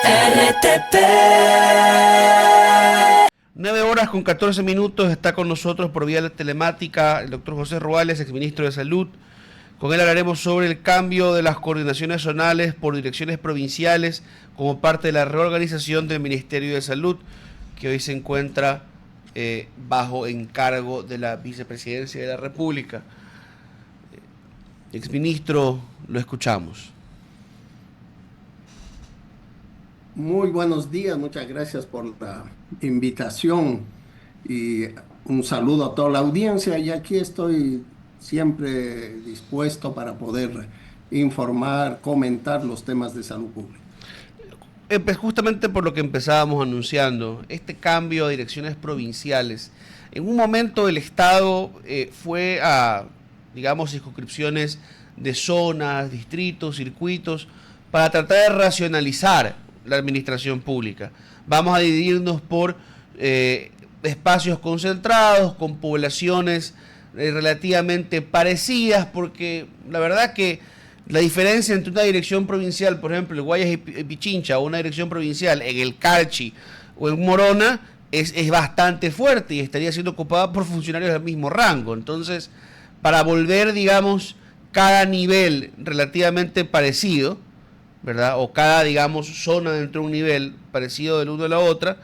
RTP. 9:14 está con nosotros por vía telemática el doctor José Ruales, exministro de Salud. Con él hablaremos sobre el cambio de las coordinaciones zonales por direcciones provinciales como parte de la reorganización del Ministerio de Salud, que hoy se encuentra bajo encargo de la Vicepresidencia de la República. Exministro, lo escuchamos. Muy buenos días, muchas gracias por la invitación y un saludo a toda la audiencia. Y aquí estoy siempre dispuesto para poder informar, comentar los temas de salud pública. Justamente por lo que empezábamos anunciando, este cambio a direcciones provinciales, en un momento el Estado fue a, digamos, circunscripciones de zonas, distritos, circuitos, para tratar de racionalizar la administración pública. Vamos a dividirnos por espacios concentrados, con poblaciones relativamente parecidas, porque la verdad que la diferencia entre una dirección provincial, por ejemplo, en Guayas y Pichincha, o una dirección provincial en el Carchi o en Morona, es bastante fuerte y estaría siendo ocupada por funcionarios del mismo rango. Entonces, para volver, digamos, cada nivel relativamente parecido, ¿verdad? O cada, digamos, zona dentro de un nivel parecido del uno a la otra,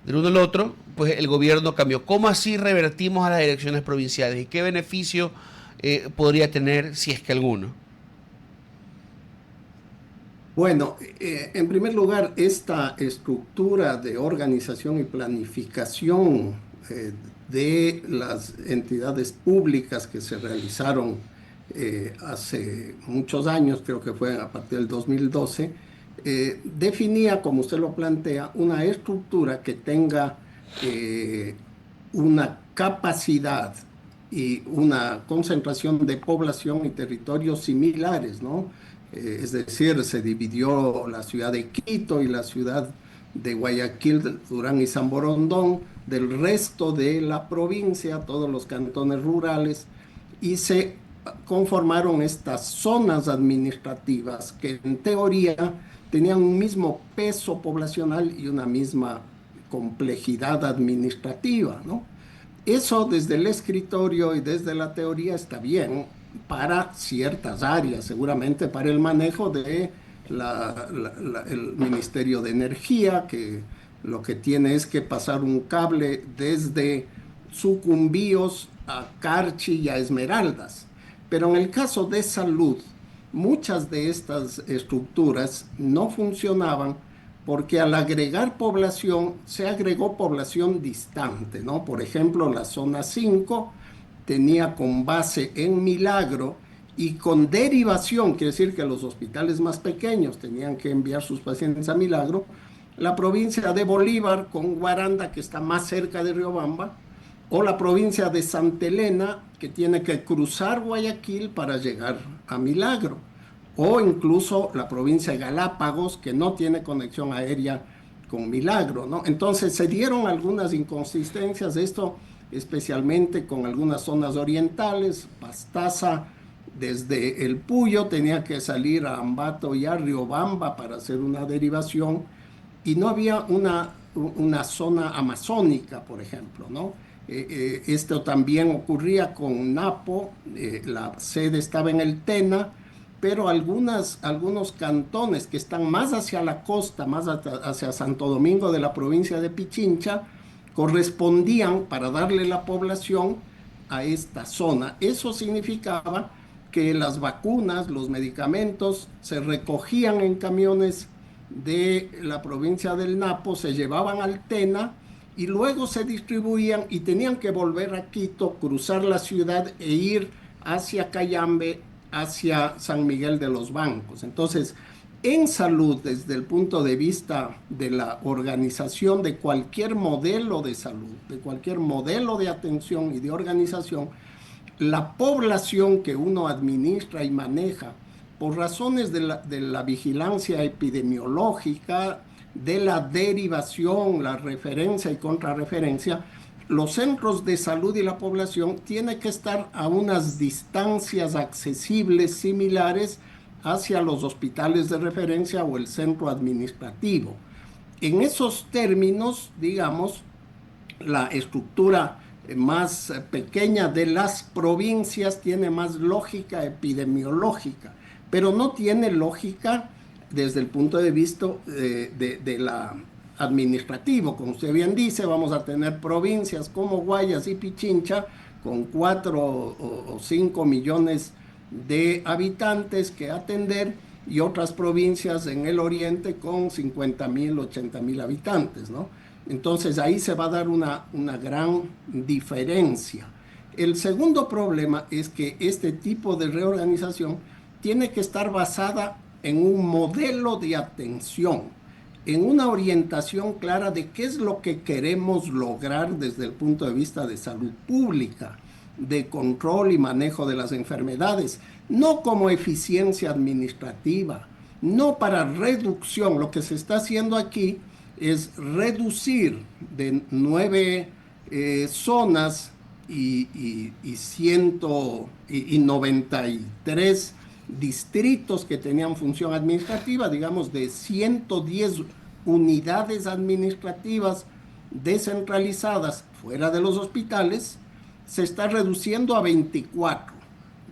del uno al otro, pues el gobierno cambió. ¿Cómo así revertimos a las elecciones provinciales? ¿Y qué beneficio podría tener, si es que alguno? Bueno, en primer lugar, esta estructura de organización y planificación de las entidades públicas que se realizaron hace muchos años, creo que fue a partir del 2012, definía, como usted lo plantea, una estructura que tenga una capacidad y una concentración de población y territorios similares, ¿no? Es decir, se dividió la ciudad de Quito y la ciudad de Guayaquil, Durán y San Borondón del resto de la provincia, todos los cantones rurales, y se conformaron estas zonas administrativas que en teoría tenían un mismo peso poblacional y una misma complejidad administrativa, ¿no? Eso desde el escritorio y desde la teoría está bien para ciertas áreas, seguramente para el manejo de el Ministerio de Energía, que lo que tiene es que pasar un cable desde Sucumbíos a Carchi y a Esmeraldas. Pero en el caso de salud, muchas de estas estructuras no funcionaban porque al agregar población, se agregó población distante, ¿no? Por ejemplo, la zona 5 tenía con base en Milagro y con derivación, quiere decir que los hospitales más pequeños tenían que enviar sus pacientes a Milagro, la provincia de Bolívar con Guaranda, que está más cerca de Riobamba, o la provincia de Santa Elena, que tiene que cruzar Guayaquil para llegar a Milagro, o incluso la provincia de Galápagos, que no tiene conexión aérea con Milagro, ¿no? Entonces se dieron algunas inconsistencias de esto, especialmente con algunas zonas orientales. Pastaza desde el Puyo tenía que salir a Ambato y a Riobamba para hacer una derivación, y no había una zona amazónica, por ejemplo, ¿no? Esto también ocurría con Napo, la sede estaba en el Tena, pero algunos cantones que están más hacia la costa, más hacia Santo Domingo de la provincia de Pichincha, correspondían para darle la población a esta zona. Eso significaba que las vacunas, los medicamentos, se recogían en camiones de la provincia del Napo, se llevaban al Tena y luego se distribuían y tenían que volver a Quito, cruzar la ciudad e ir hacia Cayambe, hacia San Miguel de los Bancos. Entonces, en salud, desde el punto de vista de la organización de cualquier modelo de salud, de cualquier modelo de atención y de organización, la población que uno administra y maneja por razones de la vigilancia epidemiológica, de la derivación, la referencia y contrarreferencia, los centros de salud y la población tienen que estar a unas distancias accesibles similares hacia los hospitales de referencia o el centro administrativo. En esos términos, digamos, la estructura más pequeña de las provincias tiene más lógica epidemiológica, pero no tiene lógica desde el punto de vista de la administrativo. Como usted bien dice, vamos a tener provincias como Guayas y Pichincha con 4 o 5 millones de habitantes que atender y otras provincias en el oriente con 50.000, 80.000 habitantes, ¿no? Entonces ahí se va a dar una gran diferencia. El segundo problema es que este tipo de reorganización tiene que estar basada en un modelo de atención, en una orientación clara de qué es lo que queremos lograr desde el punto de vista de salud pública, de control y manejo de las enfermedades, no como eficiencia administrativa, no para reducción. Lo que se está haciendo aquí es reducir de 9 zonas y 93 distritos que tenían función administrativa, digamos de 110 unidades administrativas descentralizadas fuera de los hospitales, se está reduciendo a 24.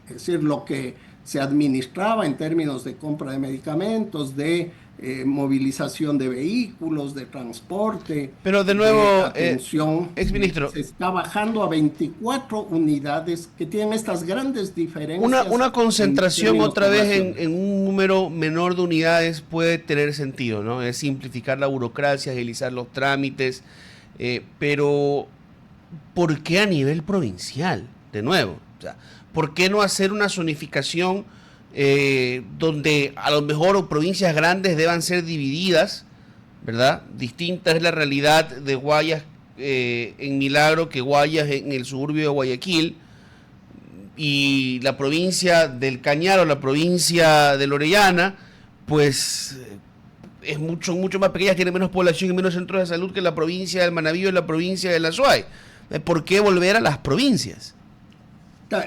Es decir, lo que se administraba en términos de compra de medicamentos, de movilización de vehículos, de transporte, Pero de nuevo, atención, exministro, se está bajando a 24 unidades que tienen estas grandes diferencias. una concentración otra vez poblacionales. en un número menor de unidades puede tener sentido, ¿no? Es simplificar la burocracia, agilizar los trámites, pero ¿por qué a nivel provincial? De nuevo, o sea, ¿por qué no hacer una zonificación donde a lo mejor provincias grandes deban ser divididas, ¿verdad? Distinta es la realidad de Guayas en Milagro que Guayas en el suburbio de Guayaquil, y la provincia del Cañar o la provincia de Orellana, pues es mucho más pequeña, tiene menos población y menos centros de salud que la provincia del Manabí y la provincia de La Suay. ¿Por qué volver a las provincias?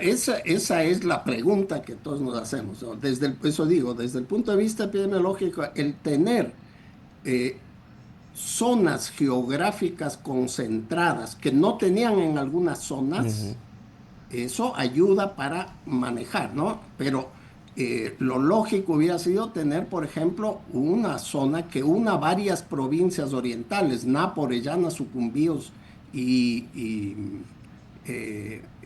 Esa es la pregunta que todos nos hacemos, ¿no? Eso digo, desde el punto de vista epidemiológico, el tener zonas geográficas concentradas que no tenían en algunas zonas, eso ayuda para manejar, ¿no? Pero lo lógico hubiera sido tener, por ejemplo, una zona que una varias provincias orientales, Napo, Orellana, Sucumbíos eh,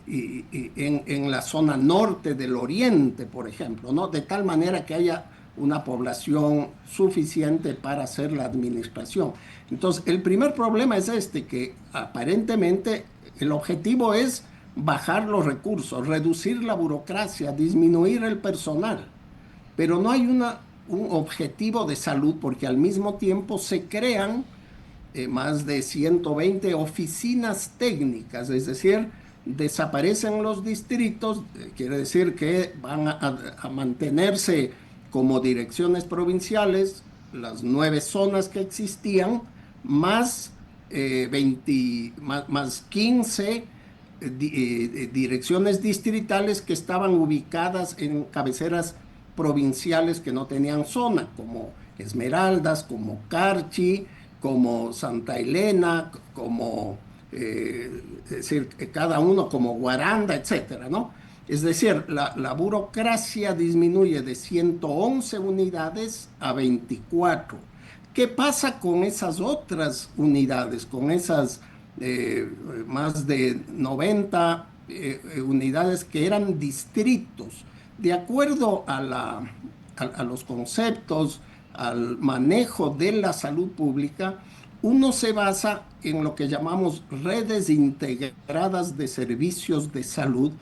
en la zona norte del oriente, por ejemplo, ¿no? De tal manera que haya una población suficiente para hacer la administración. Entonces, el primer problema es que aparentemente el objetivo es bajar los recursos, reducir la burocracia, disminuir el personal, pero no hay un objetivo de salud porque al mismo tiempo se crean más de 120 oficinas técnicas, es decir, desaparecen los distritos, quiere decir que van a mantenerse como direcciones provinciales las 9 zonas que existían, más 15 direcciones distritales que estaban ubicadas en cabeceras provinciales que no tenían zona, como Esmeraldas, como Carchi, como Santa Elena, como, es decir, cada uno como Guaranda, etcétera, ¿no? Es decir, la burocracia disminuye de 111 unidades a 24. ¿Qué pasa con esas otras unidades, con esas más de 90 unidades que eran distritos? De acuerdo a los conceptos, al manejo de la salud pública, uno se basa en lo que llamamos redes integradas de servicios de salud,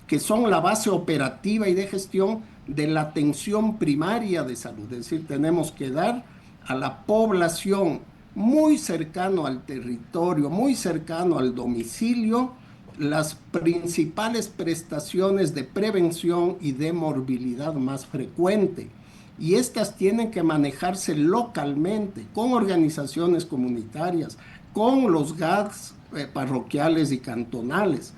que son la base operativa y de gestión de la atención primaria de salud. Es decir, tenemos que dar a la población muy cercano al territorio, muy cercano al domicilio, las principales prestaciones de prevención y de morbilidad más frecuente. Y estas tienen que manejarse localmente, con organizaciones comunitarias, con los GADs parroquiales y cantonales.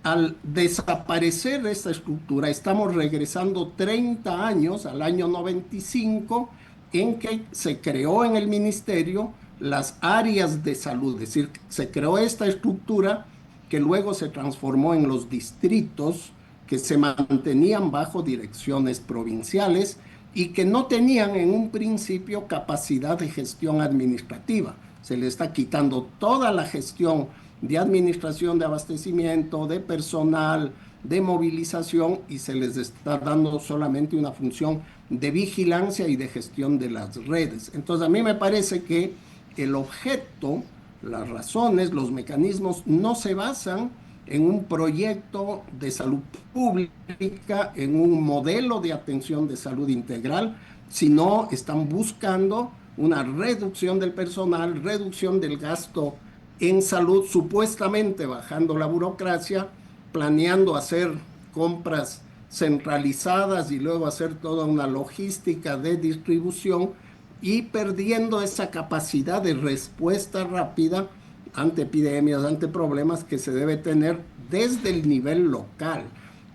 Al desaparecer esta estructura, estamos regresando 30 años al año 95, en que se creó en el ministerio las áreas de salud, es decir, se creó esta estructura que luego se transformó en los distritos que se mantenían bajo direcciones provinciales y que no tenían en un principio capacidad de gestión administrativa. Se le está quitando toda la gestión de administración de abastecimiento, de personal, de movilización, y se les está dando solamente una función de vigilancia y de gestión de las redes. Entonces a mí me parece que el objeto, las razones, los mecanismos no se basan en un proyecto de salud pública, en un modelo de atención de salud integral, sino están buscando una reducción del personal, reducción del gasto en salud, supuestamente bajando la burocracia, planeando hacer compras centralizadas y luego hacer toda una logística de distribución y perdiendo esa capacidad de respuesta rápida ante epidemias, ante problemas que se debe tener desde el nivel local.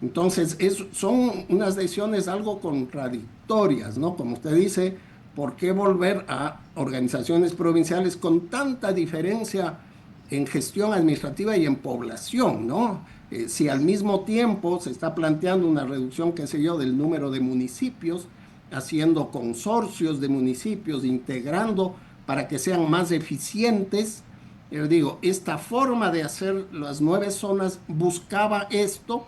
Entonces, son unas decisiones algo contradictorias, ¿no? Como usted dice, ¿por qué volver a organizaciones provinciales con tanta diferencia en gestión administrativa y en población, ¿no? Si al mismo tiempo se está planteando una reducción, qué sé yo, del número de municipios, haciendo consorcios de municipios, integrando para que sean más eficientes. Yo digo, esta forma de hacer las 9 zonas buscaba esto,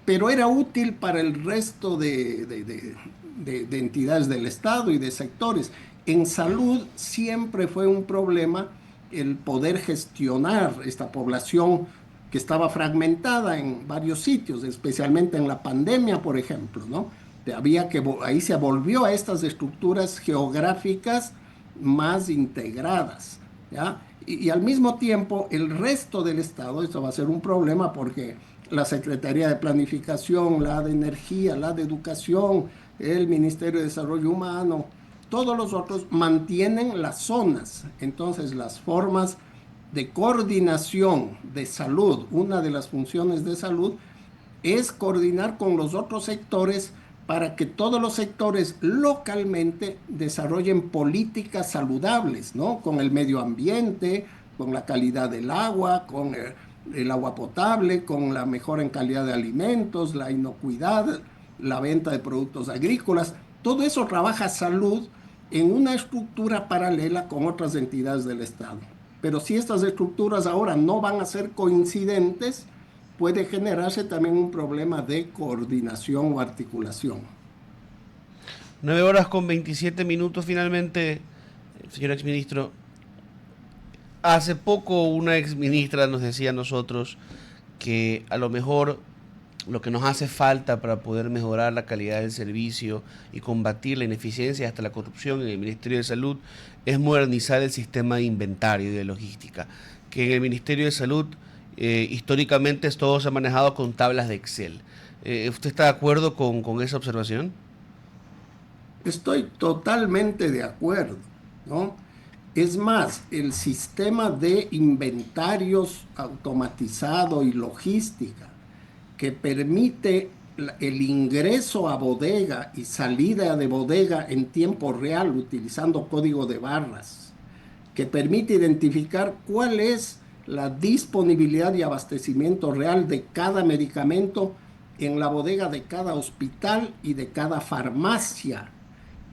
pero era útil para el resto de entidades del Estado y de sectores. En salud siempre fue un problema el poder gestionar esta población que estaba fragmentada en varios sitios, especialmente en la pandemia, por ejemplo, ¿no? Ahí se volvió a estas estructuras geográficas más integradas, ¿ya? Y al mismo tiempo, el resto del Estado, esto va a ser un problema porque la Secretaría de Planificación, la de Energía, la de Educación, el Ministerio de Desarrollo Humano, todos los otros mantienen las zonas. Entonces, las formas de coordinación de salud, una de las funciones de salud es coordinar con los otros sectores para que todos los sectores localmente desarrollen políticas saludables, ¿no? Con el medio ambiente, con la calidad del agua, con el agua potable, con la mejora en calidad de alimentos, la inocuidad, la venta de productos agrícolas. Todo eso trabaja salud en una estructura paralela con otras entidades del Estado. Pero si estas estructuras ahora no van a ser coincidentes, puede generarse también un problema de coordinación o articulación. 9 horas con 27 minutos finalmente, señor exministro. Hace poco una exministra nos decía a nosotros que a lo mejor lo que nos hace falta para poder mejorar la calidad del servicio y combatir la ineficiencia y hasta la corrupción en el Ministerio de Salud es modernizar el sistema de inventario y de logística, que en el Ministerio de Salud históricamente todo se ha manejado con tablas de Excel. ¿Usted está de acuerdo con esa observación? Estoy totalmente de acuerdo, ¿no? Es más, el sistema de inventarios automatizado y logística que permite el ingreso a bodega y salida de bodega en tiempo real utilizando código de barras, que permite identificar cuál es la disponibilidad y abastecimiento real de cada medicamento en la bodega de cada hospital y de cada farmacia,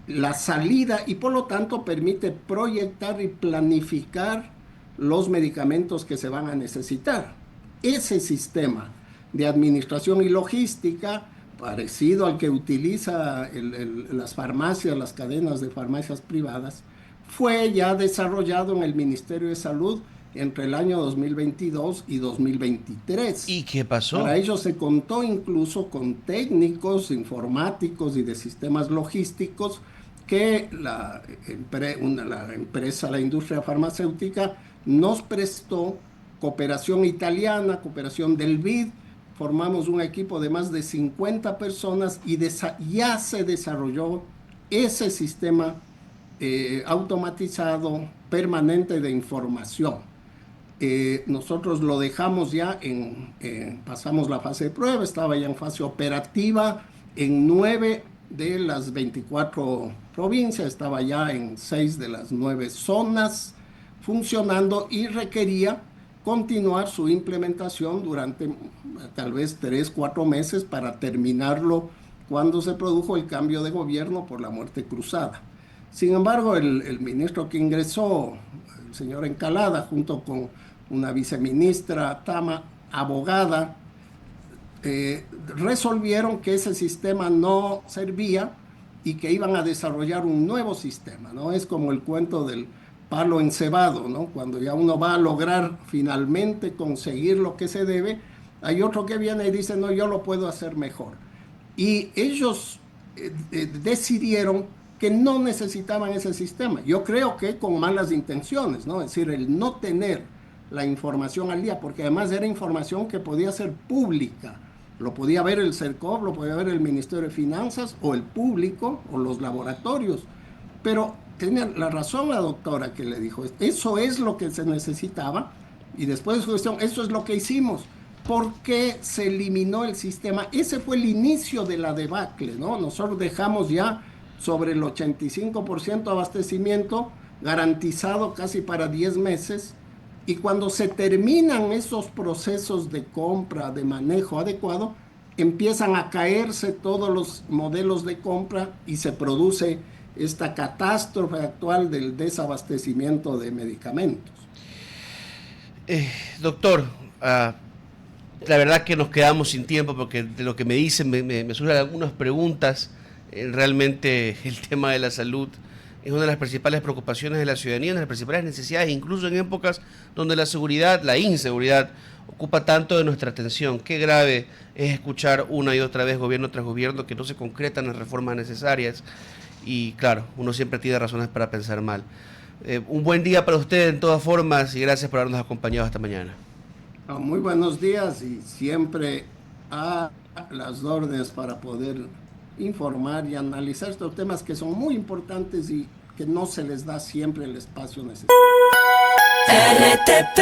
la salida, y por lo tanto permite proyectar y planificar los medicamentos que se van a necesitar. Ese sistema de administración y logística, parecido al que utiliza las farmacias, las cadenas de farmacias privadas, fue ya desarrollado en el Ministerio de Salud entre el año 2022 y 2023. ¿Y qué pasó? Para ello se contó incluso con técnicos informáticos y de sistemas logísticos que la empresa, la industria farmacéutica, nos prestó cooperación italiana, cooperación del BID. Formamos un equipo de más de 50 personas y ya se desarrolló ese sistema automatizado permanente de información. Nosotros lo dejamos ya pasamos la fase de prueba, estaba ya en fase operativa en 9 de las 24 provincias, estaba ya en 6 de las 9 zonas funcionando y requería continuar su implementación durante tal vez 3, 4 meses para terminarlo cuando se produjo el cambio de gobierno por la muerte cruzada. Sin embargo, el ministro que ingresó, el señor Encalada, junto con una viceministra Tama, abogada, resolvieron que ese sistema no servía y que iban a desarrollar un nuevo sistema, ¿no? Es como el cuento del palo encebado, ¿no? Cuando ya uno va a lograr finalmente conseguir lo que se debe, hay otro que viene y dice, no, yo lo puedo hacer mejor. Y ellos decidieron que no necesitaban ese sistema. Yo creo que con malas intenciones, ¿no? Es decir, el no tener la información al día, porque además era información que podía ser pública. Lo podía ver el CERCOV, lo podía ver el Ministerio de Finanzas, o el público, o los laboratorios. Pero tenía la razón la doctora que le dijo, eso es lo que se necesitaba, y después de su cuestión, eso es lo que hicimos. ¿Por qué se eliminó el sistema? Ese fue el inicio de la debacle, ¿no? Nosotros dejamos ya sobre el 85% abastecimiento garantizado casi para 10 meses, y cuando se terminan esos procesos de compra, de manejo adecuado, empiezan a caerse todos los modelos de compra y se produce esta catástrofe actual del desabastecimiento de medicamentos. Doctor, la verdad que nos quedamos sin tiempo porque de lo que me dicen me surgen algunas preguntas. Realmente el tema de la salud es una de las principales preocupaciones de la ciudadanía, una de las principales necesidades, incluso en épocas donde la seguridad, la inseguridad, ocupa tanto de nuestra atención. Qué grave es escuchar una y otra vez, gobierno tras gobierno, que no se concretan las reformas necesarias. Y claro, uno siempre tiene razones para pensar mal. Un buen día para usted en todas formas y gracias por habernos acompañado esta mañana. Muy buenos días y siempre a las órdenes para poder informar y analizar estos temas que son muy importantes y que no se les da siempre el espacio necesario. RTP